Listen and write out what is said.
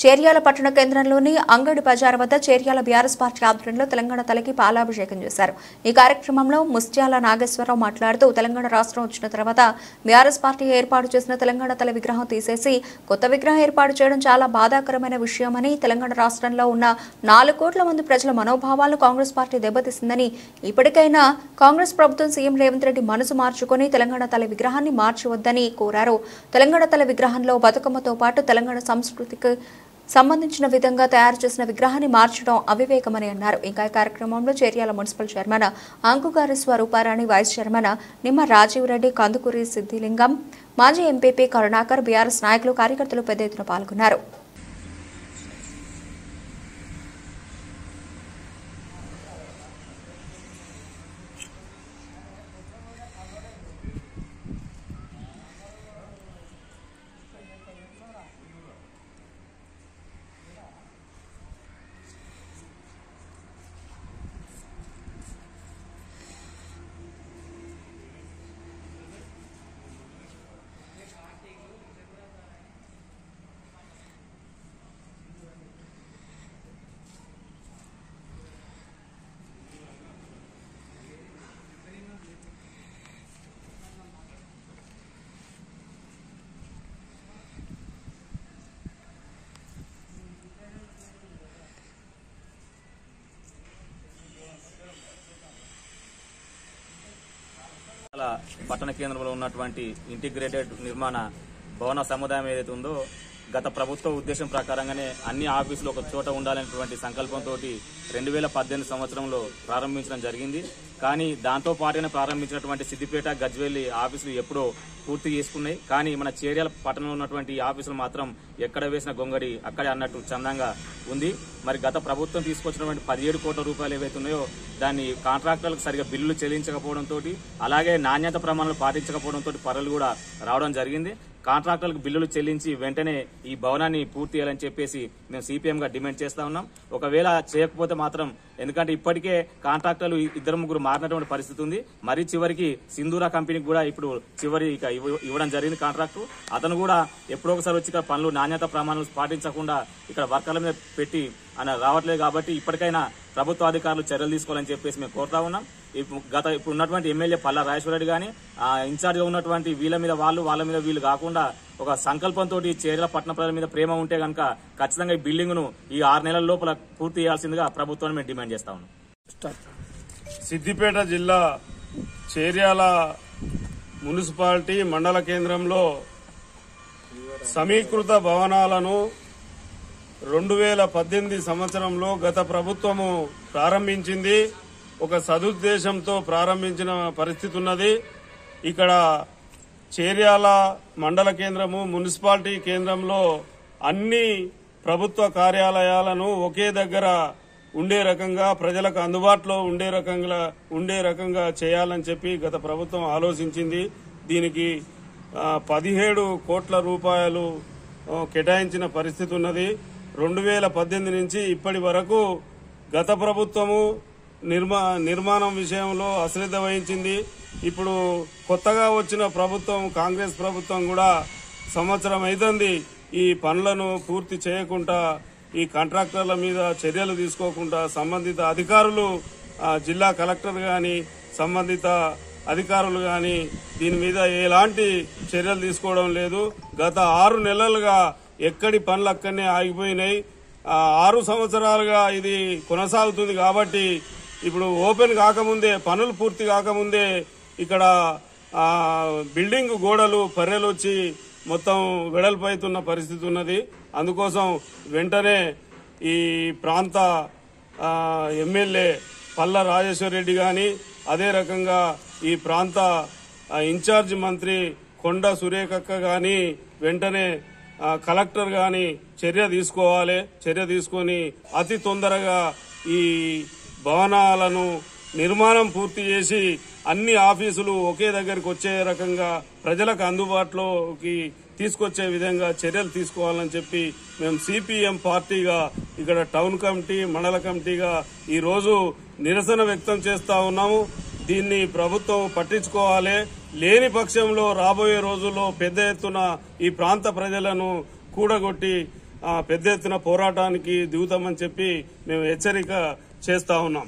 చేర్యాల పట్టణ కేంద్రంలోని అంగడి బజార్ వద్ద చేర్యాల బీఆర్ఎస్ పార్టీ ఆధ్వర్యంలో తెలంగాణ తలకి పాలాభిషేకం చేశారు. ఈ కార్యక్రమంలో ముస్త్యాల నాగేశ్వరరావు మాట్లాడుతూ తెలంగాణ రాష్ట్రం వచ్చిన తర్వాత బీఆర్ఎస్ పార్టీ ఏర్పాటు చేసిన తెలంగాణ తల విగ్రహం తీసేసి కొత్త విగ్రహం ఏర్పాటు చేయడం చాలా బాధాకరమైన విషయమని, తెలంగాణ రాష్ట్రంలో ఉన్న 4 కోట్ల మంది ప్రజల మనోభావాలను కాంగ్రెస్ పార్టీ దెబ్బతీసిందని, ఇప్పటికైనా కాంగ్రెస్ ప్రభుత్వం సీఎం రేవంత్ రెడ్డి మనసు మార్చుకొని తెలంగాణ తల విగ్రహాన్ని మార్చవద్దని కోరారు. తెలంగాణ తల విగ్రహంలో బతుకమ్మతో పాటు తెలంగాణ సంస్కృతికి సంబంధించిన విధంగా తయారు చేసిన విగ్రహాన్ని మార్చడం అవివేకమని అన్నారు. ఇంకా ఈ కార్యక్రమంలో Cheriyal municipal chairman Ankugari Swarooparani, vice chairman Nimma Rajiv Reddy, Kandukuri Siddhilingam, మాజీ ఎంపీపీ కరుణాకర్, బీఆర్ఎస్ నాయకులు, కార్యకర్తలు పెద్ద ఎత్తున పాల్గొన్నారు. పట్టణ కేంద్రంలో ఉన్నటువంటి ఇంటిగ్రేటెడ్ నిర్మాణ భవన సముదాయం ఏదైతే ఉందో, గత ప్రభుత్వ ఉద్దేశం ప్రకారంగానే అన్ని ఆఫీసులు ఒక చోట ఉండాలనేటువంటి సంకల్పంతో 2018 సంవత్సరంలో ప్రారంభించడం జరిగింది. కానీ దాంతో పాటుగానే ప్రారంభించినటువంటి సిద్దిపేట, గజ్వేలి ఆఫీసులు ఎప్పుడో పూర్తి చేసుకున్నాయి. కానీ మన చేర్యాల పట్టణంలో ఉన్నటువంటి ఆఫీసులు మాత్రం ఎక్కడ వేసిన గొంగడి అక్కడే అన్నట్టు చందంగా ఉంది. మరి గత ప్రభుత్వం తీసుకొచ్చినటువంటి 17 కోట్ల రూపాయలు ఏవైతే ఉన్నాయో దాన్ని కాంట్రాక్టర్లకు సరిగా బిల్లులు చెల్లించకపోవడంతో, అలాగే నాణ్యత ప్రమాణాలు పాటించకపోవడంతో పనులు కూడా రావడం జరిగింది. కాంట్రాక్టర్లకు బిల్లులు చెల్లించి వెంటనే ఈ భవనాన్ని పూర్తి చేయాలని చెప్పేసి మేము సిపిఎం గా డిమాండ్ చేస్తా ఉన్నాం. ఒకవేళ చేయకపోతే మాత్రం, ఎందుకంటే ఇప్పటికే కాంట్రాక్టర్లు 2-3 మారినటువంటి పరిస్థితి ఉంది. మరి చివరికి సింధూరా కంపెనీకి కూడా ఇప్పుడు ఇవ్వడం జరిగింది కాంట్రాక్టు. అతను కూడా ఎప్పుడో ఒకసారి వచ్చి ఇక్కడ పనులు నాణ్యత ప్రమాణాలు పాటించకుండా ఇక్కడ వర్కర్ల మీద పెట్టి అని రావట్లేదు. కాబట్టి ఇప్పటికైనా ప్రభుత్వ అధికారులు చర్యలు తీసుకోవాలని చెప్పేసి మేము కోరుతా ఉన్నాం. ఇప్పుడు ఉన్నటువంటి ఎమ్మెల్యే పల్లా రాజేశ్వరరెడ్డి గానీ ఇన్ఛార్జ్ గా ఉన్నటువంటి వీళ్ళ మీద వాళ్ళ మీద వీళ్ళు కాకుండా ఒక సంకల్పంతో చేర్యాల పట్టణ ప్రజల మీద ప్రేమ ఉంటే కనుక ఖచ్చితంగా ఈ బిల్డింగ్ ను ఈ 6 నెలల లోపల పూర్తి చేయాల్సిందిగా ప్రభుత్వాన్ని మేము డిమాండ్ చేస్తా ఉన్నాం. సిద్దిపేట జిల్లా చేర్యాల మున్సిపాలిటీ మండల కేంద్రంలో సమీకృత భవనాలను 2018 సంవత్సరంలో గత ప్రభుత్వము ప్రారంభించింది. ఒక సదుద్దేశంతో ప్రారంభించిన పరిస్థితి ఉన్నది. ఇక్కడ చేర్యాల మండల కేంద్రము, మున్సిపాలిటీ కేంద్రంలో అన్ని ప్రభుత్వ కార్యాలయాలను ఒకే దగ్గర ఉండే రకంగా, ప్రజలకు అందుబాటులో ఉండే రకంగా చేయాలని చెప్పి గత ప్రభుత్వం ఆలోచించింది. దీనికి 17 కోట్ల రూపాయలు కేటాయించిన పరిస్థితి ఉన్నది. 2018 నుంచి ఇప్పటి వరకు గత ప్రభుత్వము నిర్మాణం విషయంలో అశ్రద్ధ వహించింది. ఇప్పుడు కొత్తగా వచ్చిన ప్రభుత్వం, కాంగ్రెస్ ప్రభుత్వం కూడా సంవత్సరం అవుతుంది ఈ పనులను పూర్తి చేయకుండా, ఈ కాంట్రాక్టర్ల మీద చర్యలు తీసుకోకుండా సంబంధిత అధికారులు, జిల్లా కలెక్టర్ గాని సంబంధిత అధికారులు గాని దీని మీద ఎలాంటి చర్యలు తీసుకోవడం లేదు. గత 6 నెలలుగా ఎక్కడి పనులు అక్కడనే ఆగిపోయినాయి. 6 సంవత్సరాలుగా ఇది కొనసాగుతుంది. కాబట్టి ఇప్పుడు ఓపెన్ కాకముందే, పనులు పూర్తి కాకముందే ఇక్కడ బిల్డింగ్ గోడలు పర్రెలు వచ్చి మొత్తం వెడల్పైతున్న పరిస్థితి ఉన్నది. అందుకోసం వెంటనే ఈ ప్రాంత ఎమ్మెల్యే పల్లా రాజేశ్వరరెడ్డి గాని, అదే రకంగా ఈ ప్రాంత ఇన్ఛార్జ్ మంత్రి కొండ సురేఖక్క గాని వెంటనే కలెక్టర్ గాని చర్య తీసుకోవాలి. చర్య తీసుకొని అతి తొందరగా ఈ భవనాలను నిర్మాణం పూర్తి చేసి అన్ని ఆఫీసులు ఒకే దగ్గరికి వచ్చే రకంగా, ప్రజలకు అందుబాటులోకి తీసుకొచ్చే విధంగా చర్యలు తీసుకోవాలని చెప్పి మేము సిపిఎం పార్టీగా ఇక్కడ టౌన్ కమిటీ, మండల కమిటీగా ఈ రోజు నిరసన వ్యక్తం చేస్తా ఉన్నాము. దీన్ని ప్రభుత్వం పట్టించుకోవాలి. లేని పక్షంలో రాబోయే రోజుల్లో పెద్ద ఎత్తున ఈ ప్రాంత ప్రజలను కూడగొట్టి పెద్ద ఎత్తున పోరాటానికి దిగుతామని చెప్పి మేము హెచ్చరిక చేస్తా ఉన్నాం.